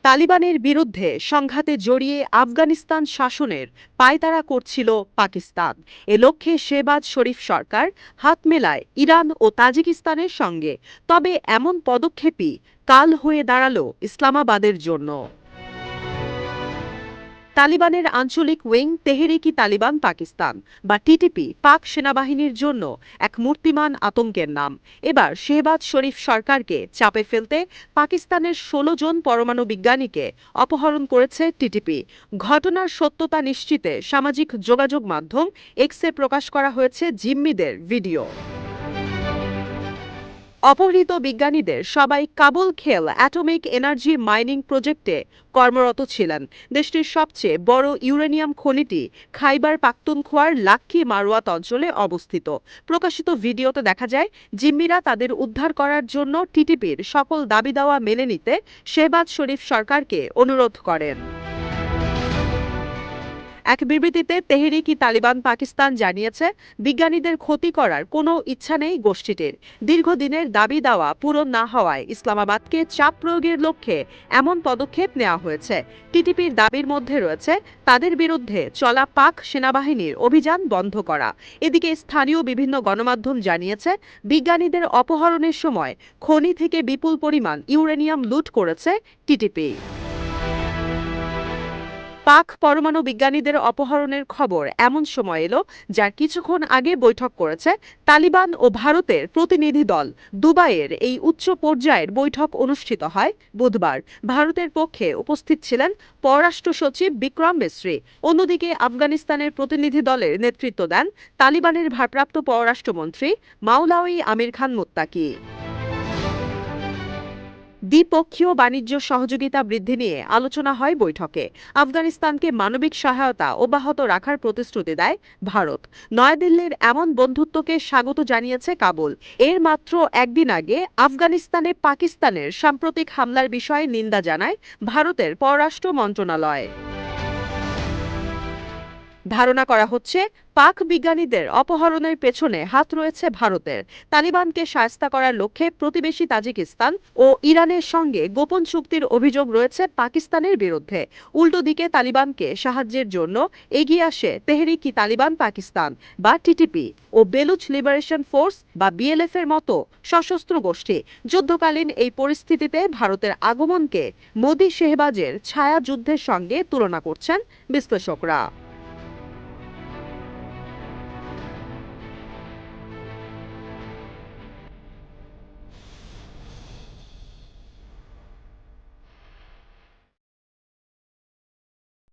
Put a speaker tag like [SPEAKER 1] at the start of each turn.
[SPEAKER 1] তালিবানের বিরুদ্ধে সংঘাতে জড়িয়ে আফগানিস্তান শাসনের পায়তারা করছিল পাকিস্তান। এ লক্ষ্যে শেহবাজ শরীফ সরকার হাত মেলায় ইরান ও তাজিকিস্তানের সঙ্গে। তবে এমন পদক্ষেপই কাল হয়ে দাঁড়ালো ইসলামাবাদের জন্য। তালিবানের আঞ্চলিক উইং তেহরিকি তালিবান পাকিস্তান বা টিটিপি পাক সেনাবাহিনীর জন্য এক মূর্তিমান আতঙ্কের নাম। এবার শেহবাজ শরীফ সরকারকে চাপে ফেলতে পাকিস্তানের ১৬ জন পরমাণু বিজ্ঞানীকে অপহরণ করেছে টিটিপি। ঘটনার সত্যতা নিশ্চিতে সামাজিক যোগাযোগ মাধ্যম এক্সে প্রকাশ করা হয়েছে জিম্মিদের ভিডিও। অপহৃত বিজ্ঞানীদের সবাই কাবুল খেল অ্যাটমিক এনার্জি মাইনিং প্রজেক্টে কর্মরত ছিলেন। দেশটির সবচেয়ে বড় ইউরেনিয়াম খনিটি খাইবার পাখতুনখোয়ার লাক্কি মারওয়াত অঞ্চলে অবস্থিত। প্রকাশিত ভিডিওতে দেখা যায় জিম্মিরা তাদের উদ্ধার করার জন্য টিটিপির সকল দাবি দাওয়া মেনে নিতে শেহবাজ শরীফ সরকারকে অনুরোধ করেন। এক বিবৃতিতে তেহরিকি তালিবান পাকিস্তান জানিয়েছে, বিজ্ঞানীদের ক্ষতি করার কোনো ইচ্ছা নেই গোষ্ঠীটির। দীর্ঘদিনের দাবি দাওয়া পূরণ না হওয়ায় ইসলামাবাদকে চাপ প্রয়োগের লক্ষ্যে এমন পদক্ষেপ নেওয়া হয়েছে। টিটিপির দাবির মধ্যে রয়েছে তাদের বিরুদ্ধে চলা পাক সেনাবাহিনীর অভিযান বন্ধ করা। এদিকে স্থানীয় বিভিন্ন গণমাধ্যম জানিয়েছে, বিজ্ঞানীদের অপহরণের সময় খনি থেকে বিপুল পরিমাণ ইউরেনিয়াম লুট করেছে টিটিপি। পাক পরমাণু বিজ্ঞানীদের অপহরণের খবর এমন সময় এলো যার কিছুক্ষণ আগে বৈঠক করেছে তালিবান ও ভারতের প্রতিনিধি দল। দুবাইয়ের এই উচ্চ পর্যায়ের বৈঠক অনুষ্ঠিত হয় বুধবার। ভারতের পক্ষে উপস্থিত ছিলেন পররাষ্ট্র সচিব বিক্রম মিসরি। অন্যদিকে আফগানিস্তানের প্রতিনিধি দলের নেতৃত্ব দেন তালিবানের ভারপ্রাপ্ত পররাষ্ট্রমন্ত্রী মাওলাওই আমির খান মুত্তাকি। দ্বিপক্ষীয় বাণিজ্য সহযোগিতা বৃদ্ধি নিয়ে আলোচনা হয় বৈঠকে। আফগানিস্তানকে মানবিক সহায়তা অব্যাহত রাখার প্রতিশ্রুতি দেয় ভারত। নয়াদিল্লির এমন বন্ধুত্বকে স্বাগত জানিয়েছে কাবুল। এর মাত্র একদিন আগে আফগানিস্তানে পাকিস্তানের সাম্প্রতিক হামলার বিষয়ে নিন্দা জানায় ভারতের পররাষ্ট্র মন্ত্রণালয়। ধারণা করা হচ্ছে পাক বিজ্ঞানীদের অপহরণের পেছনে হাত রয়েছে ভারতের। তালিবানকে শায়েস্তা করার লক্ষ্যে প্রতিবেশী তাজিকিস্তান ও ইরানের সঙ্গে গোপন চুক্তির অভিযোগ রয়েছে পাকিস্তানের বিরুদ্ধে। উল্টো দিকে তালিবানকে সাহায্যের জন্য এগিয়ে আসে তেহরিকি তালিবান পাকিস্তান বা টিটিপি ও বেলুচ লিবারেশন ফোর্স বা বিএলএফ এর মতো সশস্ত্র গোষ্ঠী। যুদ্ধকালীন এই পরিস্থিতিতে ভারতের আগমনকে মোদি শেহবাজের ছায়া যুদ্ধের সঙ্গে তুলনা করছেন বিশ্লেষকরা।